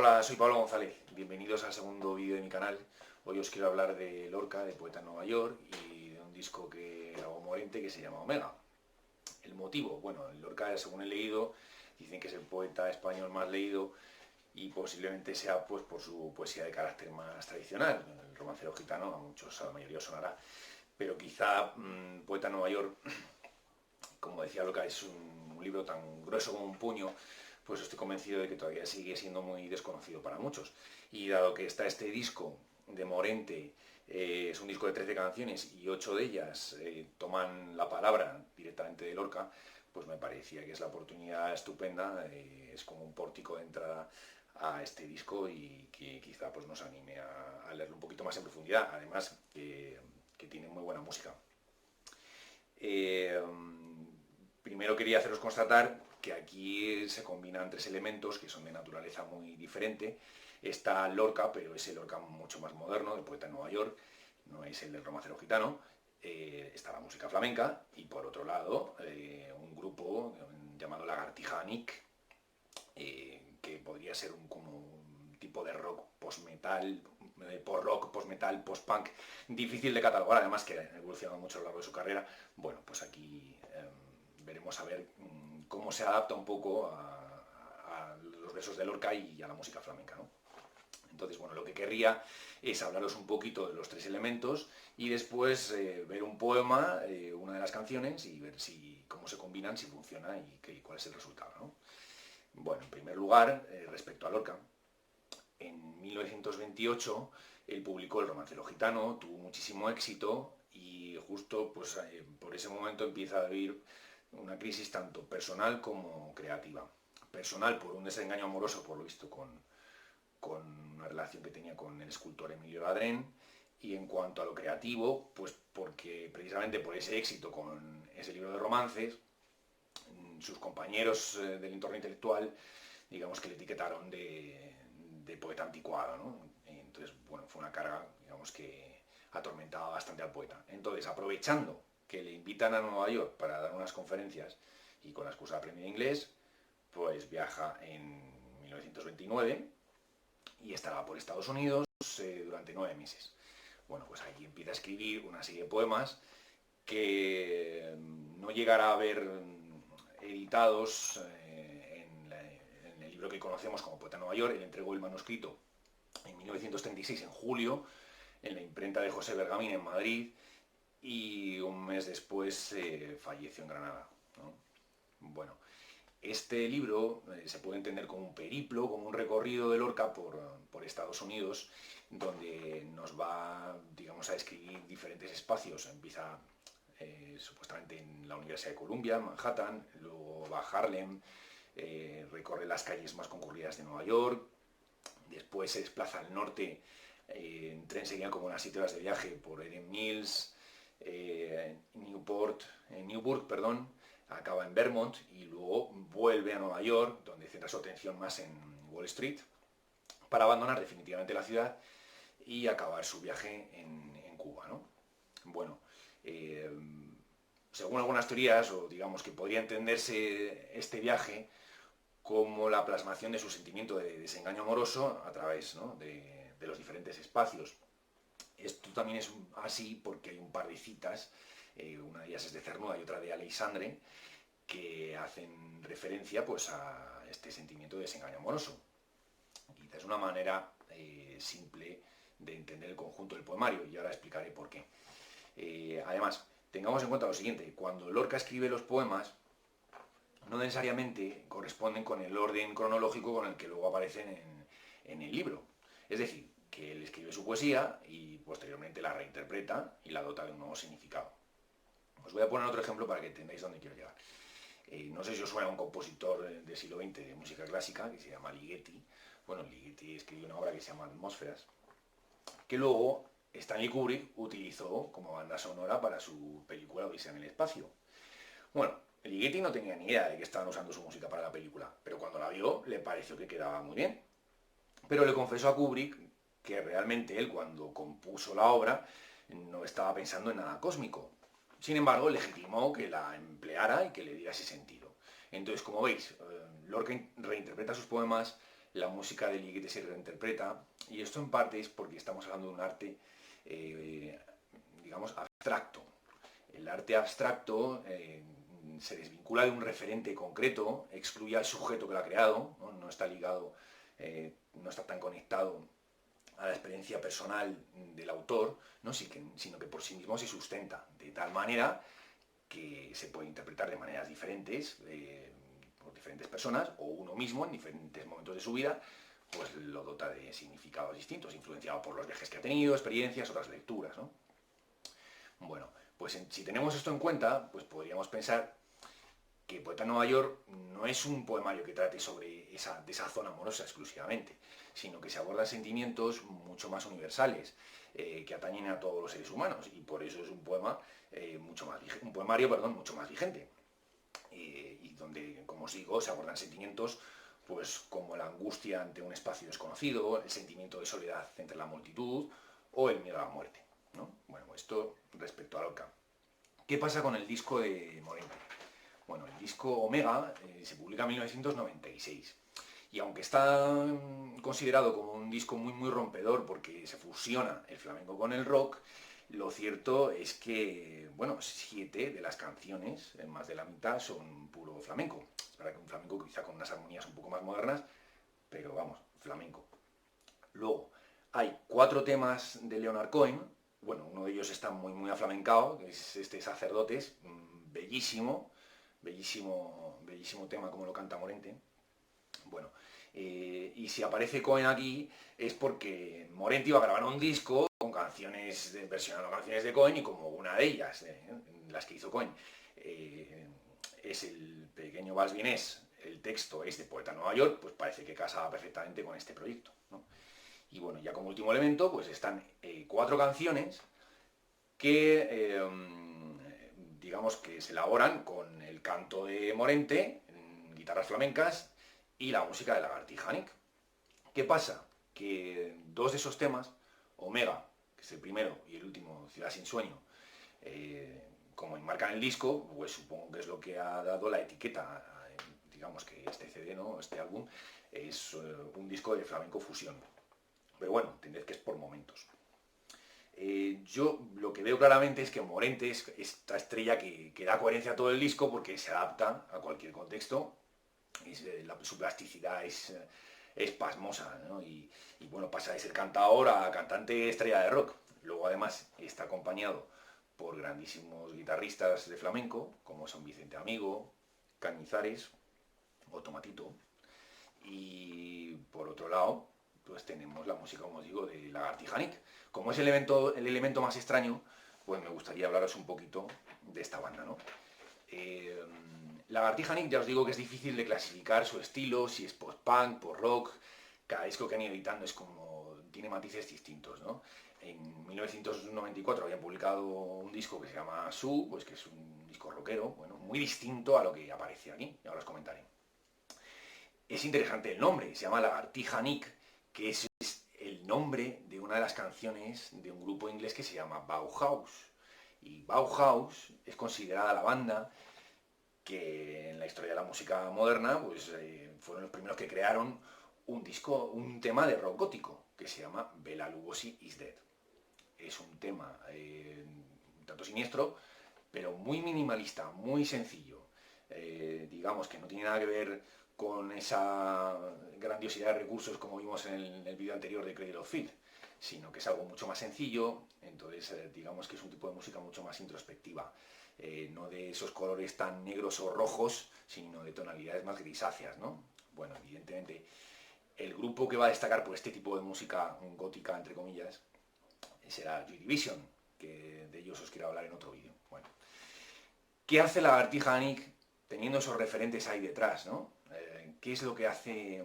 Hola, soy Pablo González, bienvenidos al segundo vídeo de mi canal. Hoy os quiero hablar de Lorca, de Poeta en Nueva York, y de un disco que grabó Morente que se llama Omega. El motivo, bueno, Lorca, según he leído, dicen que es el poeta español más leído y posiblemente sea pues por su poesía de carácter más tradicional. El romancero gitano a muchos, a la mayoría os sonará, pero quizá Poeta en Nueva York, como decía Lorca, es un libro tan grueso como un puño, pues estoy convencido de que todavía sigue siendo muy desconocido para muchos. Y dado que está este disco de Morente, es un disco de 13 canciones y 8 de ellas toman la palabra directamente de Lorca, pues me parecía que es la oportunidad estupenda, es como un pórtico de entrada a este disco y que quizá pues, nos anime a leerlo un poquito más en profundidad, además que tiene muy buena música. Primero quería haceros constatar que aquí se combinan tres elementos que son de naturaleza muy diferente. Está Lorca, pero es el Lorca mucho más moderno, de Poeta en Nueva York, no es el del romancero gitano. Está la música flamenca y por otro lado un grupo llamado Lagartija Nick, que podría ser como un tipo de rock post-metal, post-rock, post-metal, post-punk, difícil de catalogar, además que ha evolucionado mucho a lo largo de su carrera. Bueno, pues aquí veremos a ver cómo se adapta un poco a los versos de Lorca y a la música flamenca, ¿no? Entonces, bueno, lo que querría es hablaros un poquito de los tres elementos y después ver un poema, una de las canciones y ver cómo se combinan, si funciona y cuál es el resultado, ¿no? Bueno, en primer lugar, respecto a Lorca, en 1928 él publicó El romancero gitano, tuvo muchísimo éxito y justo pues, por ese momento empieza a vivir una crisis tanto personal como creativa. Personal por un desengaño amoroso, por lo visto, con una relación que tenía con el escultor Emilio Ladrén, y en cuanto a lo creativo, pues porque precisamente por ese éxito con ese libro de romances, sus compañeros del entorno intelectual, digamos que le etiquetaron de poeta anticuado, ¿no? Entonces, bueno, fue una carga, digamos que atormentaba bastante al poeta. Entonces, aprovechando que le invitan a Nueva York para dar unas conferencias y con la excusa de aprender inglés, pues viaja en 1929 y estará por Estados Unidos durante 9 meses. Bueno, pues aquí empieza a escribir una serie de poemas que no llegará a ver editados en el libro que conocemos como Poeta en Nueva York. Él entregó el manuscrito en 1936, en julio, en la imprenta de José Bergamín en Madrid, y un mes después falleció en Granada, ¿no? Bueno, este libro se puede entender como un periplo, como un recorrido de Lorca por Estados Unidos, donde nos va, digamos, a describir diferentes espacios. Empieza supuestamente en la Universidad de Columbia, en Manhattan, luego va a Harlem, recorre las calles más concurridas de Nueva York, después se desplaza al norte, en tren serían como unas 7 horas de viaje por Eden Mills, Newburgh, perdón, acaba en Vermont y luego vuelve a Nueva York, donde centra su atención más en Wall Street, para abandonar definitivamente la ciudad y acabar su viaje en Cuba, ¿no? Bueno, según algunas teorías, o digamos que podría entenderse este viaje como la plasmación de su sentimiento de desengaño amoroso a través, ¿no?, de los diferentes espacios. Esto también es así porque hay un par de citas, una de ellas es de Cernuda y otra de Aleixandre, que hacen referencia pues, a este sentimiento de desengaño amoroso. Quizás es una manera simple de entender el conjunto del poemario, y ahora explicaré por qué. Además, tengamos en cuenta lo siguiente: cuando Lorca escribe los poemas, no necesariamente corresponden con el orden cronológico con el que luego aparecen en el libro. Es decir, que él escribe su poesía y posteriormente la reinterpreta y la dota de un nuevo significado. Os voy a poner otro ejemplo para que entendáis dónde quiero llegar. No sé si os suena un compositor del siglo XX de música clásica que se llama Ligeti. Bueno, Ligeti escribió una obra que se llama Atmósferas, que luego Stanley Kubrick utilizó como banda sonora para su película Odisea en el espacio. Bueno, Ligeti no tenía ni idea de que estaban usando su música para la película, pero cuando la vio le pareció que quedaba muy bien. Pero le confesó a Kubrick que realmente él, cuando compuso la obra, no estaba pensando en nada cósmico. Sin embargo, legitimó que la empleara y que le diera ese sentido. Entonces, como veis, Lorca reinterpreta sus poemas la música de Ligeti se reinterpreta, y esto en parte es porque estamos hablando de un arte, digamos, abstracto. El arte abstracto se desvincula de un referente concreto, excluye al sujeto que lo ha creado, no está ligado, no está tan conectado a la experiencia personal del autor, ¿no? Sino que por sí mismo se sustenta de tal manera que se puede interpretar de maneras diferentes por diferentes personas, o uno mismo en diferentes momentos de su vida, pues lo dota de significados distintos, influenciado por los viajes que ha tenido, experiencias, otras lecturas, ¿no? Bueno, pues si tenemos esto en cuenta, pues podríamos pensar que Poeta en Nueva York no es un poemario que trate sobre esa desazón amorosa exclusivamente, sino que se abordan sentimientos mucho más universales, que atañen a todos los seres humanos, y por eso es un poema un poemario, perdón, mucho más vigente, y donde, como os digo, se abordan sentimientos pues como la angustia ante un espacio desconocido, el sentimiento de soledad entre la multitud o el miedo a la muerte, ¿no? Bueno, esto respecto a Lorca. ¿Qué pasa con el disco de Morente? Bueno, el disco Omega se publica en 1996, y aunque está considerado como un disco muy rompedor porque se fusiona el flamenco con el rock, lo cierto es que, bueno, 7 de las canciones, más de la mitad, son puro flamenco. Es verdad que un flamenco quizá con unas armonías un poco más modernas, pero vamos, flamenco. Luego, hay 4 temas de Leonard Cohen. Bueno, uno de ellos está muy aflamencado, que es este Sacerdotes, bellísimo, bellísimo tema como lo canta Morente. Bueno, y si aparece Cohen aquí es porque Morente iba a grabar un disco con canciones, versionando canciones de Cohen, y como una de ellas, las que hizo Cohen, es el pequeño vals vienés, el texto es de Poeta en Nueva York, pues parece que casaba perfectamente con este proyecto, ¿no? Y bueno, ya como último elemento, pues están 4 canciones que, digamos, que se elaboran con el canto de Morente, guitarras flamencas, y la música de Lagartija Nick. ¿Qué pasa? Que 2 de esos temas, Omega, que es el primero, y el último, Ciudad sin sueño, como enmarcan el disco, pues supongo que es lo que ha dado la etiqueta, digamos que este CD, ¿no? Este álbum, es un disco de flamenco fusión. Pero bueno, entended que es por momentos. Yo lo que veo claramente es que Morente es esta estrella que da coherencia a todo el disco porque se adapta a cualquier contexto, su plasticidad es pasmosa, ¿no? Y bueno, pasa de ser cantador a cantante estrella de rock. Luego además está acompañado por grandísimos guitarristas de flamenco, como son Vicente Amigo, Cañizares o Tomatito. Y por otro lado, pues tenemos la música, como os digo, de Lagartija Nick. Como es el elemento más extraño, pues me gustaría hablaros un poquito de esta banda, ¿no? Lagartija Nick, ya os digo que es difícil de clasificar su estilo, si es post-punk, post-rock. Cada disco que han ido editando es como, tiene matices distintos, ¿no? En 1994 habían publicado un disco que se llama Su, pues que es un disco rockero, bueno, muy distinto a lo que aparece aquí, ya os comentaré. Es interesante el nombre, se llama Lagartija Nick, que es el nombre de una de las canciones de un grupo inglés que se llama Bauhaus. Y Bauhaus es considerada la banda que en la historia de la música moderna pues, fueron los primeros que crearon un tema de rock gótico, que se llama Bela Lugosi is Dead. Es un tema un tanto siniestro, pero muy minimalista, muy sencillo. Digamos que no tiene nada que ver con esa grandiosidad de recursos como vimos en el vídeo anterior de Cradle of Filth, sino que es algo mucho más sencillo. Entonces digamos que es un tipo de música mucho más introspectiva, no de esos colores tan negros o rojos, sino de tonalidades más grisáceas, ¿no? Bueno, evidentemente el grupo que va a destacar por este tipo de música gótica, entre comillas, será Joy Division, que de ellos os quiero hablar en otro vídeo. Bueno, ¿qué hace Lagartija Nick teniendo esos referentes ahí detrás, ¿no? ¿Qué es lo que hace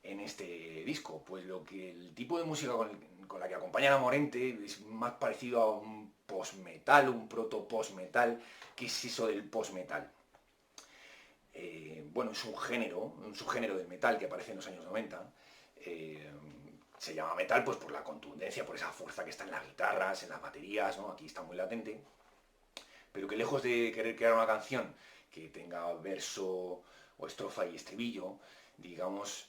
en este disco? Pues el tipo de música con la que acompañan a Morente es más parecido a un post-metal, un proto-post-metal. ¿Qué es eso del post-metal? Bueno, es un subgénero del metal que aparece en los años 90. Se llama metal pues por la contundencia, por esa fuerza que está en las guitarras, en las baterías, ¿no? Aquí está muy latente. Pero que lejos de querer crear una canción que tenga verso o estrofa y estribillo, digamos,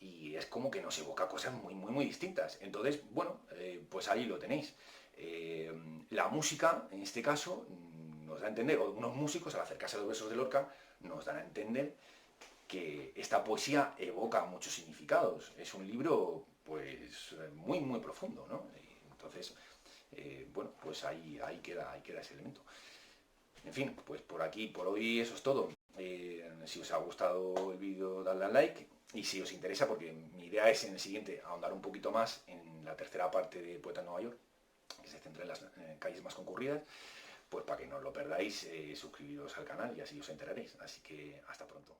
y es como que nos evoca cosas muy distintas. Entonces, bueno, pues ahí lo tenéis. La música, en este caso, nos da a entender, o unos músicos al acercarse a los versos de Lorca, nos dan a entender que esta poesía evoca muchos significados. Es un libro, pues, muy profundo, ¿no? Entonces, bueno, pues ahí queda ese elemento. En fin, pues por aquí, por hoy eso es todo. Si os ha gustado el vídeo, dadle al like. Y si os interesa, porque mi idea es en el siguiente ahondar un poquito más en la tercera parte de Poeta en Nueva York, que se centra en las calles más concurridas, pues para que no os lo perdáis, suscribiros al canal y así os enteraréis. Así que hasta pronto.